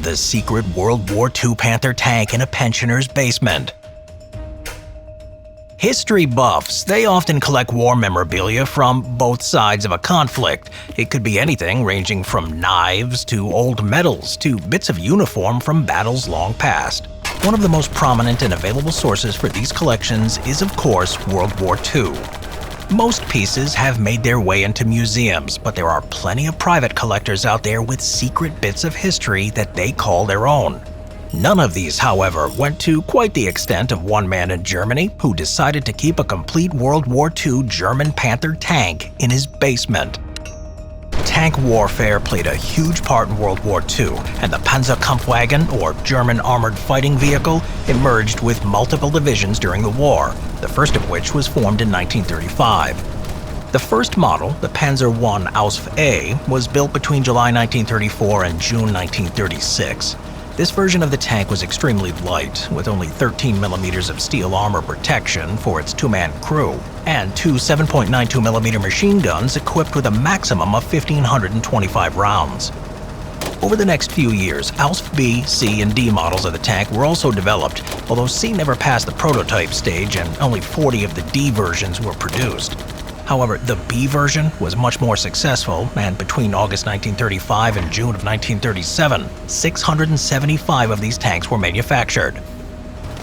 the secret World War II Panther tank in a pensioner's basement. History buffs, they often collect war memorabilia from both sides of a conflict. It could be anything ranging from knives to old medals to bits of uniform from battles long past. One of the most prominent and available sources for these collections is, of course, World War II. Most pieces have made their way into museums, but there are plenty of private collectors out there with secret bits of history that they call their own. None of these, however, went to quite the extent of one man in Germany who decided to keep a complete World War II German Panther tank in his basement. Tank warfare played a huge part in World War II, and the Panzerkampfwagen, or German armored fighting vehicle, emerged with multiple divisions during the war, the first of which was formed in 1935. The first model, the Panzer I Ausf A, was built between July 1934 and June 1936. This version of the tank was extremely light, with only 13mm of steel armor protection for its two-man crew, and two 7.92mm machine guns equipped with a maximum of 1,525 rounds. Over the next few years, Ausf B, C, and D models of the tank were also developed, although C never passed the prototype stage and only 40 of the D versions were produced. However, the B version was much more successful, and between August 1935 and June of 1937, 675 of these tanks were manufactured.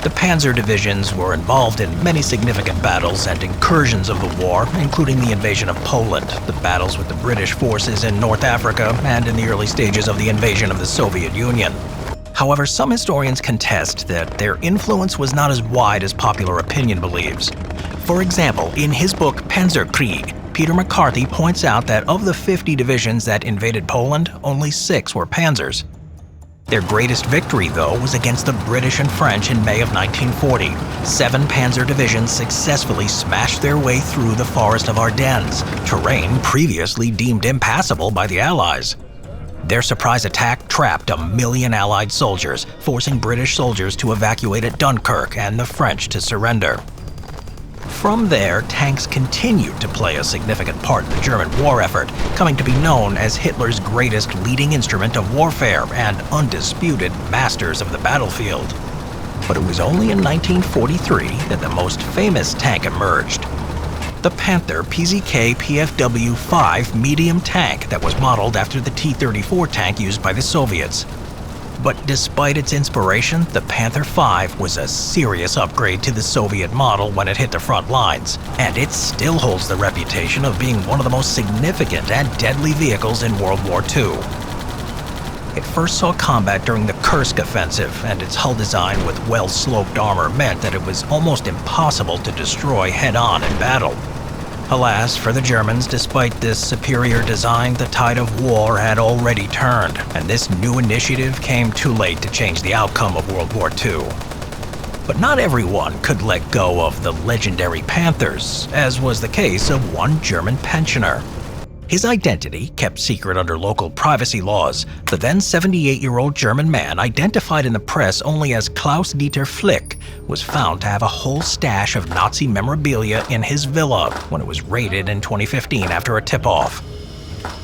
The Panzer divisions were involved in many significant battles and incursions of the war, including the invasion of Poland, the battles with the British forces in North Africa, and in the early stages of the invasion of the Soviet Union. However, some historians contest that their influence was not as wide as popular opinion believes. For example, in his book Panzerkrieg, Peter McCarthy points out that of the 50 divisions that invaded Poland, only 6 were Panzers. Their greatest victory, though, was against the British and French in May of 1940. 7 Panzer divisions successfully smashed their way through the forest of Ardennes, terrain previously deemed impassable by the Allies. Their surprise attack trapped 1 million Allied soldiers, forcing British soldiers to evacuate at Dunkirk and the French to surrender. From there, tanks continued to play a significant part in the German war effort, coming to be known as Hitler's greatest leading instrument of warfare and undisputed masters of the battlefield. But it was only in 1943 that the most famous tank emerged. The Panther PZK PFW-5 medium tank that was modeled after the T-34 tank used by the Soviets. But despite its inspiration, the Panther 5 was a serious upgrade to the Soviet model when it hit the front lines, and it still holds the reputation of being one of the most significant and deadly vehicles in World War II. It first saw combat during the Kursk offensive, and its hull design with well-sloped armor meant that it was almost impossible to destroy head-on in battle. Alas, for the Germans, despite this superior design, the tide of war had already turned, and this new initiative came too late to change the outcome of World War II. But not everyone could let go of the legendary Panthers, as was the case of one German pensioner. His identity, kept secret under local privacy laws, the then 78-year-old German man, identified in the press only as Klaus-Dieter Flick, was found to have a whole stash of Nazi memorabilia in his villa when it was raided in 2015 after a tip-off.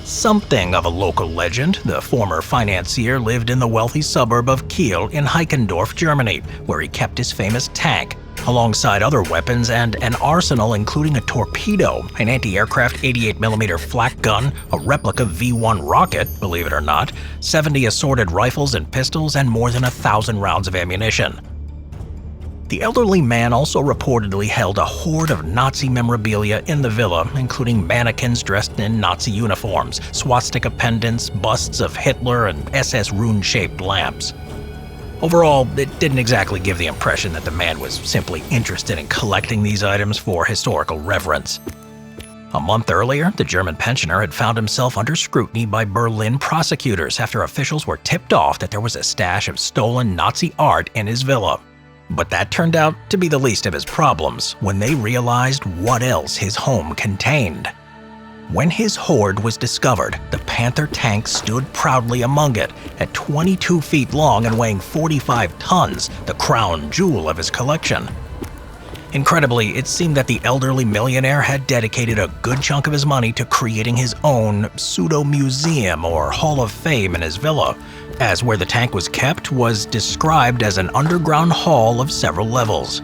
Something of a local legend, the former financier lived in the wealthy suburb of Kiel in Heikendorf, Germany, where he kept his famous tank, alongside other weapons and an arsenal including a torpedo, an anti-aircraft 88mm flak gun, a replica V-1 rocket, believe it or not, 70 assorted rifles and pistols, and more than 1,000 rounds of ammunition. The elderly man also reportedly held a hoard of Nazi memorabilia in the villa, including mannequins dressed in Nazi uniforms, swastika pendants, busts of Hitler, and SS rune-shaped lamps. Overall, it didn't exactly give the impression that the man was simply interested in collecting these items for historical reverence. A month earlier, the German pensioner had found himself under scrutiny by Berlin prosecutors after officials were tipped off that there was a stash of stolen Nazi art in his villa. But that turned out to be the least of his problems when they realized what else his home contained. When his hoard was discovered, the Panther tank stood proudly among it, at 22 feet long and weighing 45 tons, the crown jewel of his collection. Incredibly, it seemed that the elderly millionaire had dedicated a good chunk of his money to creating his own pseudo-museum or Hall of Fame in his villa, as where the tank was kept was described as an underground hall of several levels.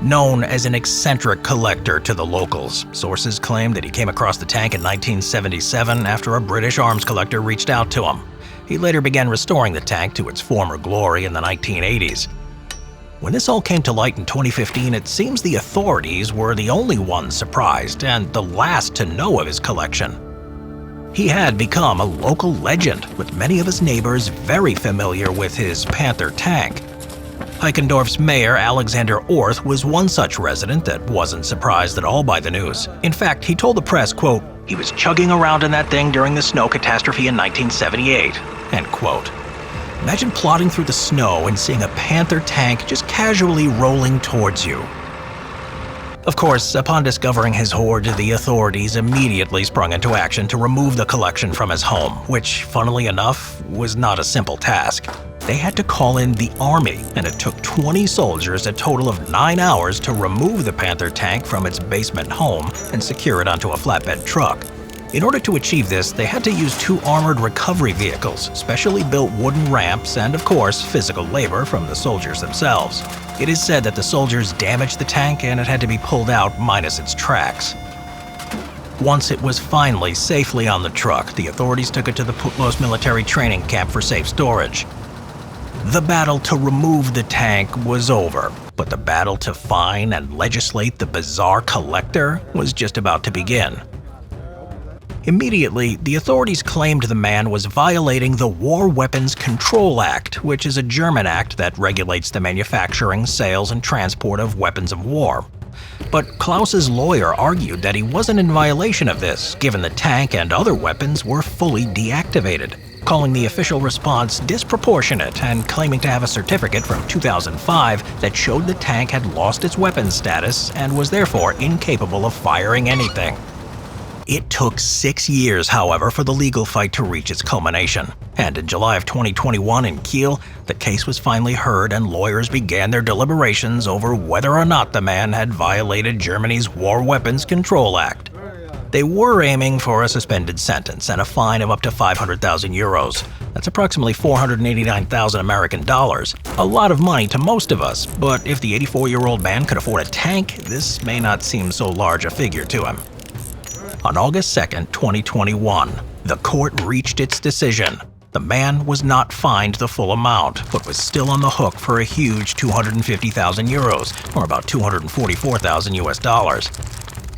Known as an eccentric collector to the locals, sources claim that he came across the tank in 1977 after a British arms collector reached out to him. He later began restoring the tank to its former glory in the 1980s. When this all came to light in 2015, it seems the authorities were the only ones surprised and the last to know of his collection. He had become a local legend, with many of his neighbors very familiar with his Panther tank. Heikendorf's mayor, Alexander Orth, was one such resident that wasn't surprised at all by the news. In fact, he told the press, quote, "He was chugging around in that thing during the snow catastrophe in 1978, end quote. Imagine plodding through the snow and seeing a Panther tank just casually rolling towards you. Of course, upon discovering his hoard, the authorities immediately sprung into action to remove the collection from his home, which, funnily enough, was not a simple task. They had to call in the army, and it took 20 soldiers a total of 9 hours to remove the Panther tank from its basement home and secure it onto a flatbed truck. In order to achieve this, they had to use 2 armored recovery vehicles, specially built wooden ramps, and of course, physical labor from the soldiers themselves. It is said that the soldiers damaged the tank and it had to be pulled out minus its tracks. Once it was finally safely on the truck, the authorities took it to the Putlos military training camp for safe storage. The battle to remove the tank was over, but the battle to find and legislate the bizarre collector was just about to begin. Immediately, the authorities claimed the man was violating the War Weapons Control Act, which is a German act that regulates the manufacturing, sales, and transport of weapons of war. But Klaus's lawyer argued that he wasn't in violation of this, given the tank and other weapons were fully deactivated, calling the official response disproportionate and claiming to have a certificate from 2005 that showed the tank had lost its weapons status and was therefore incapable of firing anything. It took 6 years, however, for the legal fight to reach its culmination. And in July of 2021 in Kiel, the case was finally heard and lawyers began their deliberations over whether or not the man had violated Germany's War Weapons Control Act. They were aiming for a suspended sentence and a fine of up to 500,000 euros. That's approximately 489,000 American dollars. A lot of money to most of us, but if the 84-year-old man could afford a tank, this may not seem so large a figure to him. On August 2, 2021, the court reached its decision. The man was not fined the full amount, but was still on the hook for a huge 250,000 euros, or about 244,000 US dollars.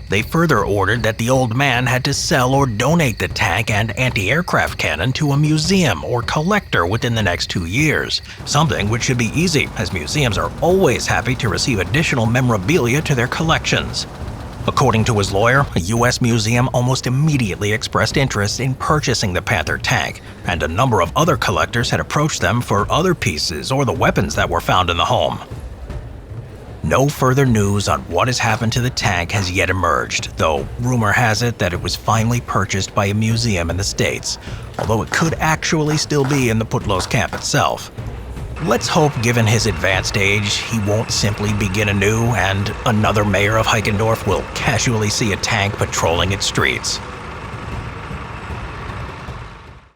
They further ordered that the old man had to sell or donate the tank and anti-aircraft cannon to a museum or collector within the next 2 years, something which should be easy, as museums are always happy to receive additional memorabilia to their collections. According to his lawyer, a U.S. museum almost immediately expressed interest in purchasing the Panther tank, and a number of other collectors had approached them for other pieces or the weapons that were found in the home. No further news on what has happened to the tank has yet emerged, though rumor has it that it was finally purchased by a museum in the States, although it could actually still be in the Putlos camp itself. Let's hope, given his advanced age, he won't simply begin anew and another mayor of Heikendorf will casually see a tank patrolling its streets.